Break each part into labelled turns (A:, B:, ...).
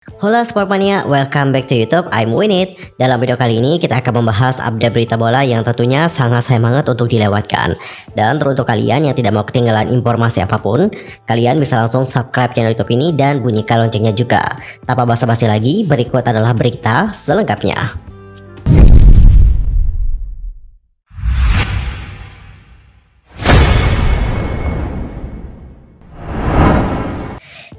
A: Halo Sportmania, welcome back to YouTube. I'm Winit. Dalam video kali ini kita akan membahas update berita bola yang tentunya sangat sayang banget untuk dilewatkan. Dan teruntuk kalian yang tidak mau ketinggalan informasi apapun, kalian bisa langsung subscribe channel YouTube ini dan bunyikan loncengnya juga. Tanpa basa-basi lagi, berikut adalah berita selengkapnya.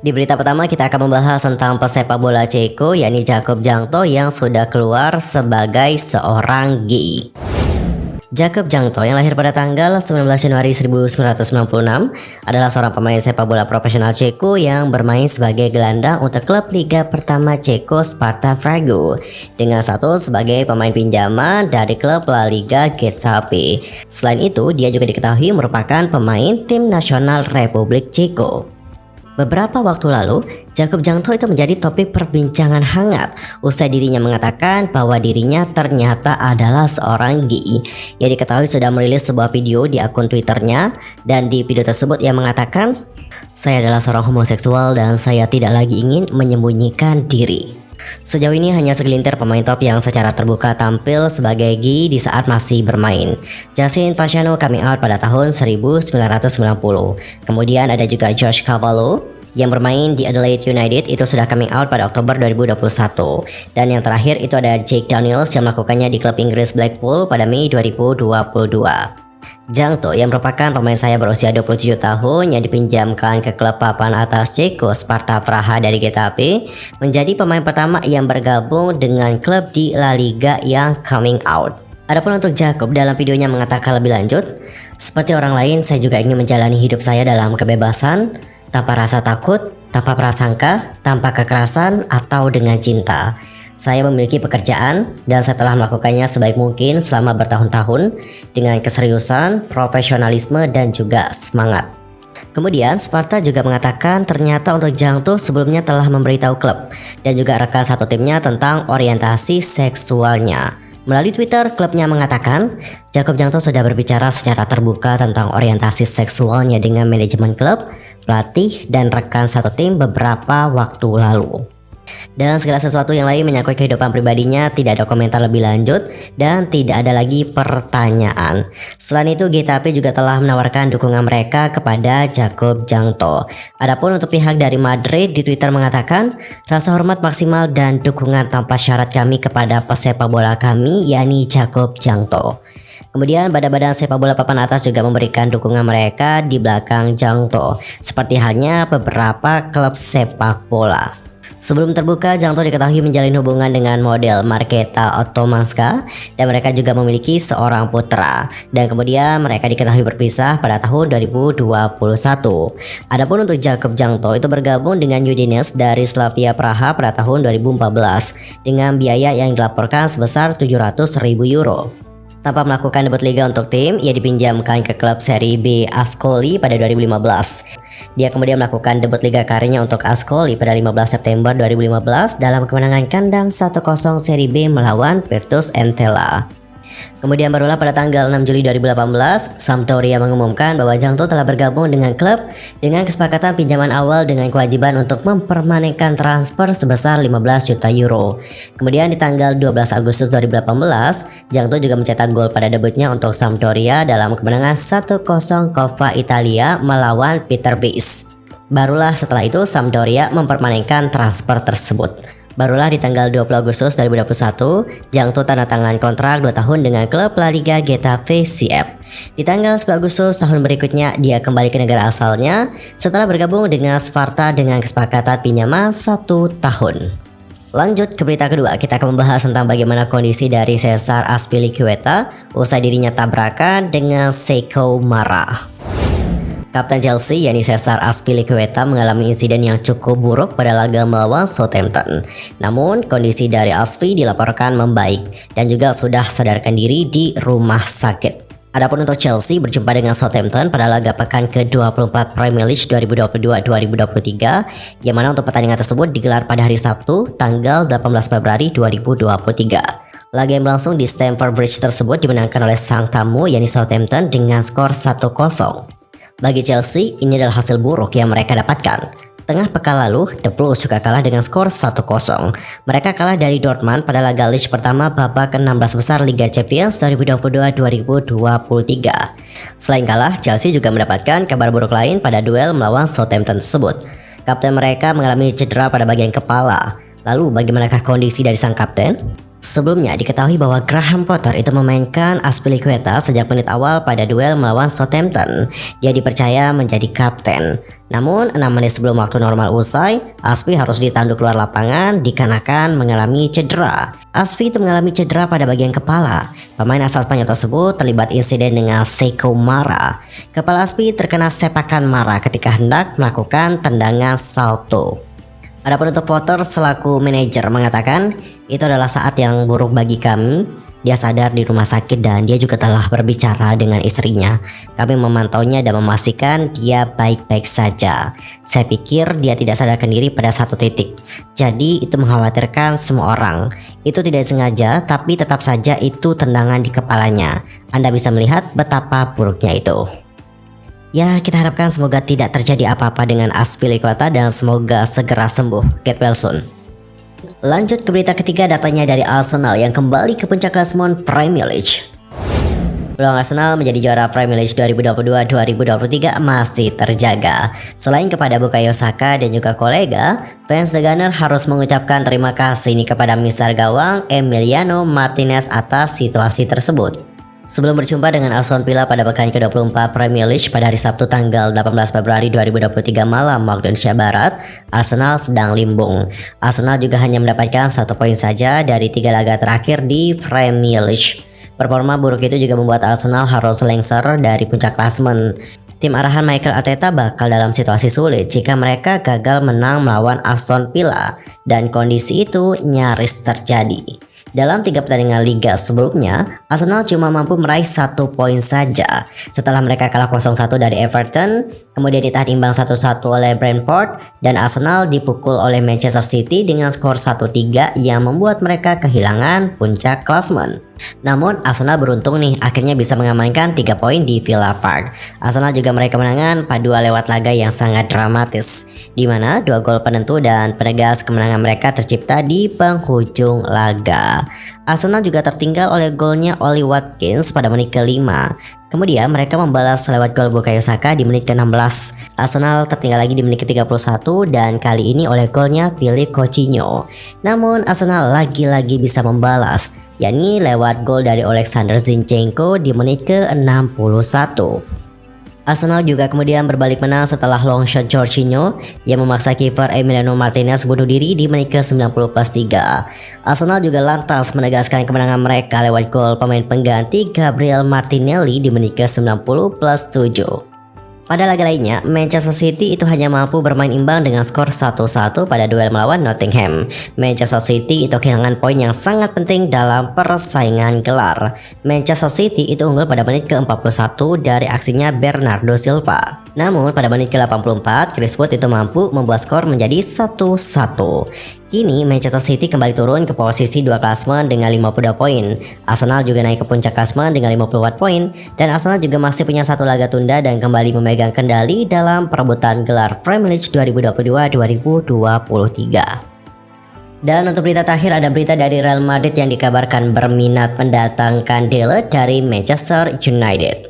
A: Di berita pertama kita akan membahas tentang pesepak bola Ceko yakni Jakub Jankto yang sudah keluar sebagai seorang gay. Jakub Jankto yang lahir pada tanggal 19 Januari 1996 adalah seorang pemain sepak bola profesional Ceko yang bermain sebagai gelandang untuk klub Liga Pertama Ceko Sparta Prague dengan status sebagai pemain pinjaman dari klub La Liga Getafe. Selain itu, dia juga diketahui merupakan pemain tim nasional Republik Ceko. Beberapa waktu lalu, Jakub Jankto itu menjadi topik perbincangan hangat usai dirinya mengatakan bahwa dirinya ternyata adalah seorang gay. Ia diketahui sudah merilis sebuah video di akun Twitternya, dan di video tersebut ia mengatakan, "Saya adalah seorang homoseksual dan saya tidak lagi ingin menyembunyikan diri." Sejauh ini hanya segelintir pemain top yang secara terbuka tampil sebagai gay di saat masih bermain. Jasin Fasciano coming out pada tahun 1990. Kemudian ada juga Josh Cavallo yang bermain di Adelaide United, itu sudah coming out pada Oktober 2021. Dan yang terakhir itu ada Jake Daniels yang melakukannya di klub Inggris Blackpool pada Mei 2022. Jankto yang merupakan pemain sayap berusia 27 tahun yang dipinjamkan ke klub papan atas Ceko Sparta Praha dari Getafe, menjadi pemain pertama yang bergabung dengan klub di La Liga yang coming out. Adapun untuk Jakub, dalam videonya mengatakan lebih lanjut, "Seperti orang lain, saya juga ingin menjalani hidup saya dalam kebebasan, tanpa rasa takut, tanpa prasangka, tanpa kekerasan, atau dengan cinta. Saya memiliki pekerjaan dan saya telah melakukannya sebaik mungkin selama bertahun-tahun dengan keseriusan, profesionalisme, dan juga semangat." Kemudian Sparta juga mengatakan ternyata untuk Jankto sebelumnya telah memberitahu klub dan juga rekan satu timnya tentang orientasi seksualnya. Melalui Twitter, klubnya mengatakan Jakub Jankto sudah berbicara secara terbuka tentang orientasi seksualnya dengan manajemen klub, pelatih, dan rekan satu tim beberapa waktu lalu. Dan segala sesuatu yang lain menyangkut kehidupan pribadinya tidak ada komentar lebih lanjut dan tidak ada lagi pertanyaan. Selain itu, Getafe juga telah menawarkan dukungan mereka kepada Jakub Jankto. Adapun untuk pihak dari Madrid, di Twitter mengatakan, "Rasa hormat maksimal dan dukungan tanpa syarat kami kepada pesepak bola kami yakni Jakub Jankto." Kemudian badan-badan sepak bola papan atas juga memberikan dukungan mereka di belakang Jankto, seperti halnya beberapa klub sepak bola. Sebelum terbuka, Jankto diketahui menjalin hubungan dengan model Marketa Otomanska dan mereka juga memiliki seorang putra. Dan kemudian mereka diketahui berpisah pada tahun 2021. Adapun untuk Jakub Jankto itu bergabung dengan Udinese dari Slavia Praha pada tahun 2014 dengan biaya yang dilaporkan sebesar 700.000 euro. Tanpa melakukan debut liga untuk tim, ia dipinjamkan ke klub Serie B Ascoli pada 2015. Dia kemudian melakukan debut liga karirnya untuk Ascoli pada 15 September 2015 dalam kemenangan kandang 1-0 Serie B melawan Virtus Entella. Kemudian barulah pada tanggal 6 Juli 2018, Sampdoria mengumumkan bahwa Jankto telah bergabung dengan klub dengan kesepakatan pinjaman awal dengan kewajiban untuk mempermanenkan transfer sebesar 15 juta euro. Kemudian di tanggal 12 Agustus 2018, Jankto juga mencetak gol pada debutnya untuk Sampdoria dalam kemenangan 1-0 Coppa Italia melawan Viterbo. Barulah setelah itu Sampdoria mempermanenkan transfer tersebut. Barulah di tanggal 20 Agustus 2021, Jankto tanda tangan kontrak 2 tahun dengan klub La Liga Getafe CF. Di tanggal 10 Agustus tahun berikutnya, dia kembali ke negara asalnya setelah bergabung dengan Sparta dengan kesepakatan pinjaman 1 tahun. Lanjut ke berita kedua, kita akan membahas tentang bagaimana kondisi dari Cesar Azpilicueta usai dirinya tabrakan dengan Sekou Mara. Kapten Chelsea yakni Cesar Azpilicueta mengalami insiden yang cukup buruk pada laga melawan Southampton. Namun kondisi dari Azpi dilaporkan membaik dan juga sudah sadarkan diri di rumah sakit. Adapun untuk Chelsea berjumpa dengan Southampton pada laga pekan ke-24 Premier League 2022-2023, yang mana untuk pertandingan tersebut digelar pada hari Sabtu tanggal 18 Februari 2023. Laga yang berlangsung di Stamford Bridge tersebut dimenangkan oleh sang tamu yakni Southampton dengan skor 1-0. Bagi Chelsea, ini adalah hasil buruk yang mereka dapatkan. Tengah pekan lalu, The Blues juga kalah dengan skor 1-0. Mereka kalah dari Dortmund pada laga Liga pertama babak ke-16 besar Liga Champions 2022-2023. Selain kalah, Chelsea juga mendapatkan kabar buruk lain pada duel melawan Southampton tersebut. Kapten mereka mengalami cedera pada bagian kepala. Lalu bagaimanakah kondisi dari sang kapten? Sebelumnya diketahui bahwa Graham Potter itu memainkan Azpilicueta sejak menit awal pada duel melawan Southampton. Dia dipercaya menjadi kapten. Namun 6 menit sebelum waktu normal usai, Azpi harus ditanduk keluar lapangan dikarenakan mengalami cedera. Azpi itu mengalami cedera pada bagian kepala. Pemain asal Spanyol tersebut terlibat insiden dengan Sekou Mara. Kepala Azpi terkena sepakan Mara ketika hendak melakukan tendangan salto. Adapun untuk Potter selaku manajer mengatakan, itu adalah saat yang buruk bagi kami. Dia sadar di rumah sakit dan dia juga telah berbicara dengan istrinya. Kami memantaunya dan memastikan dia baik-baik saja. Saya pikir dia tidak sadarkan diri pada satu titik. Jadi itu mengkhawatirkan semua orang. Itu tidak sengaja, tapi tetap saja itu tendangan di kepalanya. Anda bisa melihat betapa buruknya itu. Ya, kita harapkan semoga tidak terjadi apa-apa dengan Azpilicueta dan semoga segera sembuh. Get well soon. Lanjut ke berita ketiga, datanya dari Arsenal yang kembali ke puncak klasemen Premier League. Peluang Arsenal menjadi juara Premier League 2022-2023 masih terjaga. Selain kepada Bukayo Saka dan juga kolega, fans The Gunner harus mengucapkan terima kasih nih kepada Mister Gawang Emiliano Martinez atas situasi tersebut. Sebelum berjumpa dengan Aston Villa pada pekan ke-24 Premier League pada hari Sabtu tanggal 18 Februari 2023 malam waktu Indonesia Barat, Arsenal sedang limbung. Arsenal juga hanya mendapatkan 1 poin saja dari 3 laga terakhir di Premier League. Performa buruk itu juga membuat Arsenal harus lengser dari puncak klasemen. Tim arahan Mikel Arteta bakal dalam situasi sulit jika mereka gagal menang melawan Aston Villa, dan kondisi itu nyaris terjadi. Dalam 3 pertandingan Liga sebelumnya, Arsenal cuma mampu meraih 1 poin saja. Setelah mereka kalah 0-1 dari Everton, kemudian ditahan imbang 1-1 oleh Brentford, dan Arsenal dipukul oleh Manchester City dengan skor 1-3 yang membuat mereka kehilangan puncak klasemen. Namun Arsenal beruntung nih, akhirnya bisa mengamankan 3 poin di Villa Park. Arsenal juga meraih kemenangan pada 2 lewat laga yang sangat dramatis, di mana 2 gol penentu dan penegas kemenangan mereka tercipta di penghujung laga. Arsenal juga tertinggal oleh golnya Oli Watkins pada menit ke-5. Kemudian mereka membalas lewat gol Bukayo Saka di menit ke-16. Arsenal tertinggal lagi di menit ke-31 dan kali ini oleh golnya Philippe Coutinho. Namun Arsenal lagi-lagi bisa membalas, yakni lewat gol dari Alexander Zinchenko di menit ke-61. Arsenal juga kemudian berbalik menang setelah long shot Jorginho yang memaksa kiper Emiliano Martinez bunuh diri di menit ke-90+3. Arsenal juga lantas menegaskan kemenangan mereka lewat gol pemain pengganti Gabriel Martinelli di menit ke-90+7. Pada laga lainnya, Manchester City itu hanya mampu bermain imbang dengan skor 1-1 pada duel melawan Nottingham. Manchester City itu kehilangan poin yang sangat penting dalam persaingan gelar. Manchester City itu unggul pada menit ke-41 dari aksinya Bernardo Silva. Namun pada menit ke-84, Chris Wood itu mampu membuat skor menjadi 1-1. Kini Manchester City kembali turun ke posisi 2 klasemen dengan 52 poin. Arsenal juga naik ke puncak klasemen dengan 54 poin, dan Arsenal juga masih punya 1 laga tunda dan kembali memegang kendali dalam perebutan gelar Premier League 2022-2023. Dan untuk berita terakhir, ada berita dari Real Madrid yang dikabarkan berminat mendatangkan Dele dari Manchester United.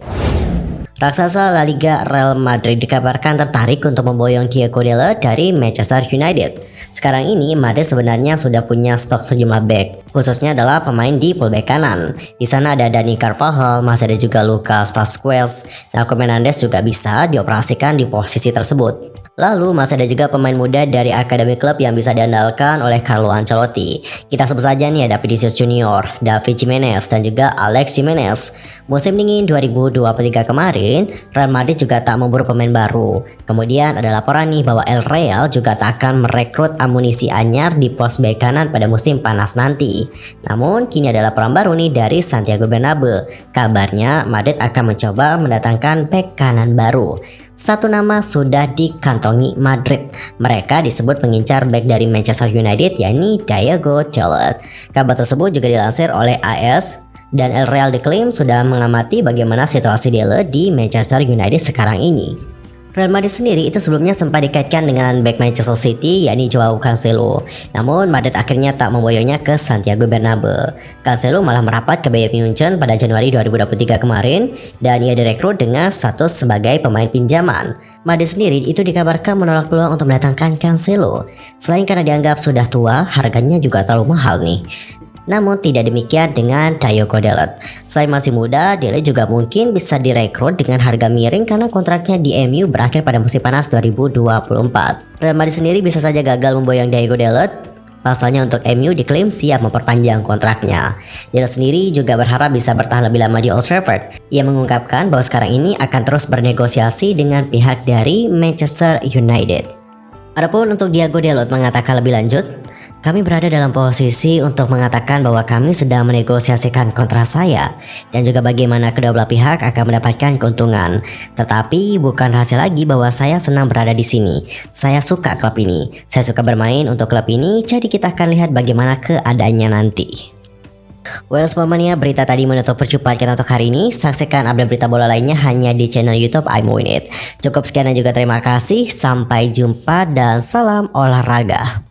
A: Raksasa La Liga Real Madrid dikabarkan tertarik untuk memboyong Thiago Dele dari Manchester United. Sekarang ini Madrid sebenarnya sudah punya stok sejumlah back, khususnya adalah pemain di fullback kanan. Di sana ada Dani Carvajal, masih ada juga Lucas Vazquez. Nacho Menandez juga bisa dioperasikan di posisi tersebut. Lalu masih ada juga pemain muda dari akademi klub yang bisa diandalkan oleh Carlo Ancelotti. Kita sebut saja nih ada Vinicius Junior, David Jimenez, dan juga Alex Jimenez. Musim dingin 2023 kemarin, Real Madrid juga tak memburu pemain baru. Kemudian ada laporan nih bahwa El Real juga tak akan merekrut amunisi anyar di pos bek kanan pada musim panas nanti. Namun kini ada laporan baru nih dari Santiago Bernabeu. Kabarnya Madrid akan mencoba mendatangkan bek kanan baru. Satu nama sudah dikantongi Madrid. Mereka disebut mengincar bek dari Manchester United, yakni Diogo Dalot. Kabar tersebut juga dilansir oleh AS, dan El Real diklaim sudah mengamati bagaimana situasi Dele di Manchester United sekarang ini. Real Madrid sendiri itu sebelumnya sempat dikaitkan dengan back Manchester City yakni Joao Cancelo. Namun Madrid akhirnya tak memboyongnya ke Santiago Bernabeu. Cancelo malah merapat ke Bayern Munchen pada Januari 2023 kemarin dan ia direkrut dengan status sebagai pemain pinjaman. Madrid sendiri itu dikabarkan menolak peluang untuk mendatangkan Cancelo. Selain karena dianggap sudah tua, harganya juga terlalu mahal nih. Namun tidak demikian dengan Diogo Dalot. Selain masih muda, Dalot juga mungkin bisa direkrut dengan harga miring karena kontraknya di MU berakhir pada musim panas 2024. Real Madrid sendiri bisa saja gagal memboyong Diogo Dalot. Pasalnya untuk MU diklaim siap memperpanjang kontraknya. Dalot sendiri juga berharap bisa bertahan lebih lama di Old Trafford. Ia mengungkapkan bahwa sekarang ini akan terus bernegosiasi dengan pihak dari Manchester United. Adapun untuk Diogo Dalot mengatakan lebih lanjut, kami berada dalam posisi untuk mengatakan bahwa kami sedang menegosiasikan kontrak saya dan juga bagaimana kedua belah pihak akan mendapatkan keuntungan. Tetapi bukan rahasia lagi bahwa saya senang berada di sini. Saya suka klub ini. Saya suka bermain untuk klub ini, jadi kita akan lihat bagaimana keadaannya nanti. Well, Sportmania, berita tadi menutup perjumpaan kita untuk hari ini. Saksikan update berita bola lainnya hanya di channel YouTube I'm Win It. Cukup sekian dan juga terima kasih. Sampai jumpa dan salam olahraga.